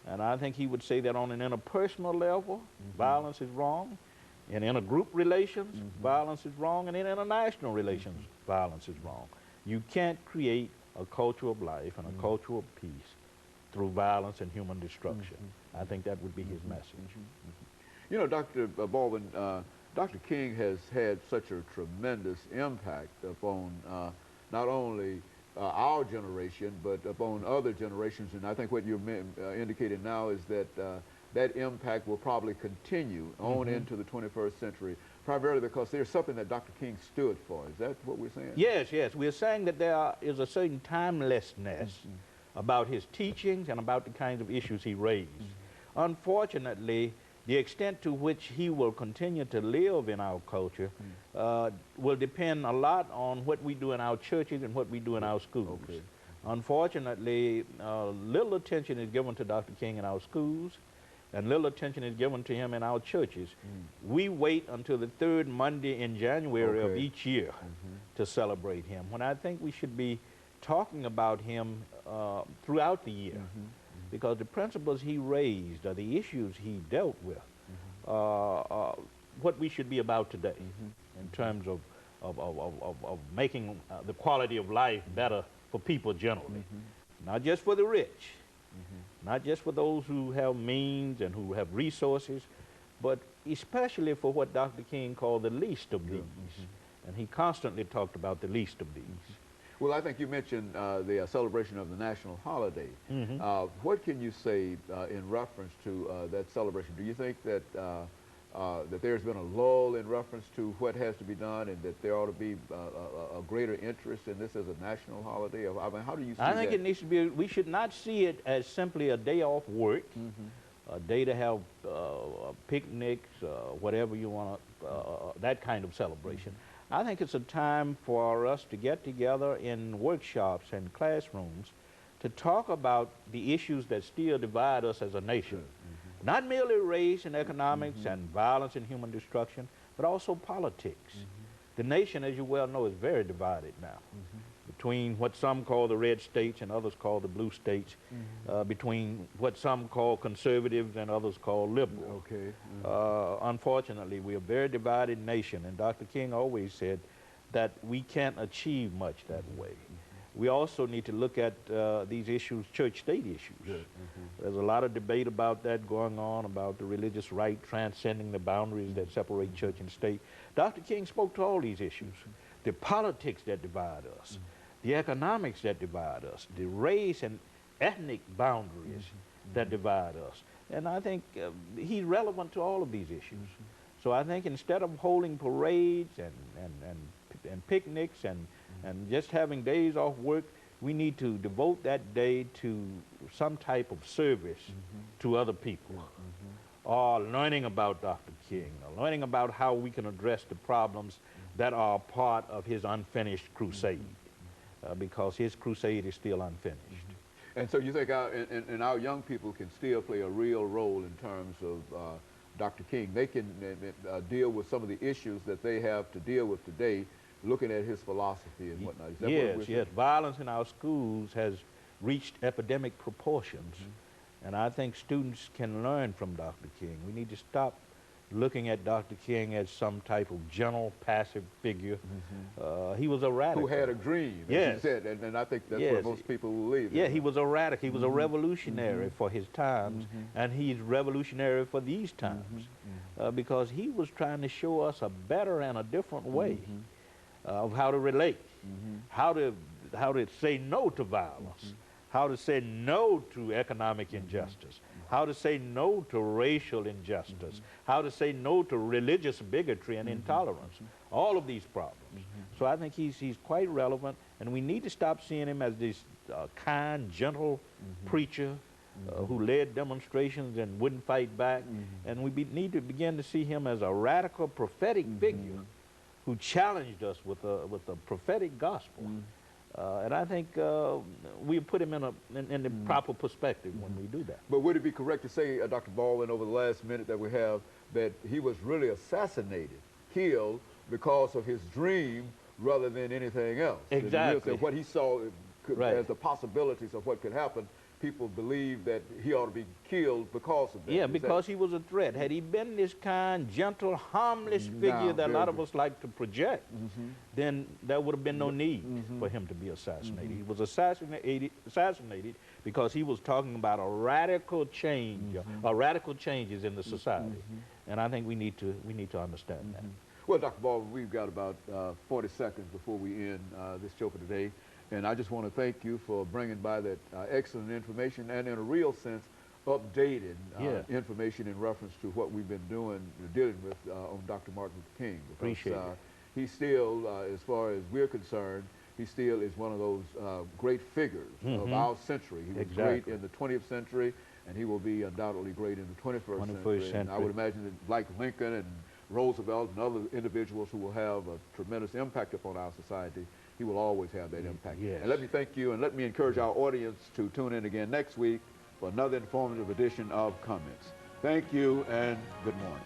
And I think he would say that on an interpersonal level, violence is wrong. In intergroup relations, violence is wrong. And in international relations, violence is wrong. You can't create a culture of life and a culture of peace through violence and human destruction. I think that would be his message. You know, Dr. Baldwin, Dr. King has had such a tremendous impact upon not only our generation, but upon other generations. And I think what you're indicating now is that that impact will probably continue on into the 21st century, primarily because there's something that Dr. King stood for. Is that what we're saying? Yes, yes. We're saying that there is a certain timelessness about his teachings and about the kinds of issues he raised. Unfortunately, the extent to which he will continue to live in our culture will depend a lot on what we do in our churches and what we do in our schools. Unfortunately, little attention is given to Dr. King in our schools, and little attention is given to him in our churches. We wait until the third Monday in January of each year to celebrate him, when I think we should be talking about him throughout the year. Because the principles he raised, or the issues he dealt with, what we should be about today in terms of making the quality of life better for people generally. Not just for the rich, not just for those who have means and who have resources, but especially for what Dr. King called the least of these. And he constantly talked about the least of these. Well, I think you mentioned the celebration of the national holiday. What can you say in reference to that celebration? Do you think that that there's been a lull in reference to what has to be done, and that there ought to be a greater interest in this as a national holiday? I mean, how do you see that? I think it needs to be, we should not see it as simply a day off work, a day to have picnics, whatever you want, that kind of celebration. I think it's a time for us to get together in workshops and classrooms to talk about the issues that still divide us as a nation. Not merely race and economics and violence and human destruction, but also politics. The nation, as you well know, is very divided now. Between what some call the red states and others call the blue states, between what some call conservatives and others call liberal. Unfortunately, we're a very divided nation, and Dr. King always said that we can't achieve much that way. We also need to look at these issues, church-state issues. There's a lot of debate about that going on, about the religious right transcending the boundaries that separate church and state. Dr. King spoke to all these issues. The politics that divide us, the economics that divide us, the race and ethnic boundaries that divide us. And I think he's relevant to all of these issues. So I think instead of holding parades and picnics and just having days off work, we need to devote that day to some type of service to other people, or learning about Dr. King, or learning about how we can address the problems that are part of his unfinished crusade, because his crusade is still unfinished. And so you think our young people can still play a real role in terms of Dr. King? They can deal with some of the issues that they have to deal with today, looking at his philosophy and whatnot. Is that what we're saying? Yes. Violence in our schools has reached epidemic proportions, and I think students can learn from Dr. King. We need to stop looking at Dr. King as some type of gentle, passive figure. He was a radical. Who had a dream, as you said, and I think that's what most people believe. Yeah, he was a radical. He was a revolutionary for his times, and he's revolutionary for these times, because he was trying to show us a better and a different way of how to relate, how to say no to violence, how to say no to economic injustice, how to say no to racial injustice, how to say no to religious bigotry and intolerance, all of these problems. So I think he's quite relevant, and we need to stop seeing him as this kind, gentle preacher who led demonstrations and wouldn't fight back, and we need to begin to see him as a radical prophetic figure who challenged us with a prophetic gospel. And I think we put him in the proper perspective when we do that. But would it be correct to say, Dr. Baldwin, over the last minute that we have, that he was really assassinated, killed, because of his dream rather than anything else? Exactly. What he saw as the possibilities of what could happen, people believe that he ought to be killed because of that. Yeah, Is because he was a threat. Had he been this kind, gentle, harmless figure that a lot of us like to project, then there would have been no need for him to be assassinated. He was assassinated because he was talking about a radical change, radical changes in the society. And I think we need to understand that. Well, Dr. Baldwin, we've got about 40 seconds before we end this show for today. And I just want to thank you for bringing by that excellent information and, in a real sense, updated information in reference to what we've been dealing with on Dr. Martin Luther King. Because, Appreciate it. He still, as far as we're concerned, he still is one of those great figures of our century. He was great in the 20th century, and he will be undoubtedly great in the 21st century. And I would imagine that, like Lincoln and Roosevelt and other individuals who will have a tremendous impact upon our society, he will always have that impact. Yes. And let me thank you, and let me encourage our audience to tune in again next week for another informative edition of Comments. Thank you, and good morning.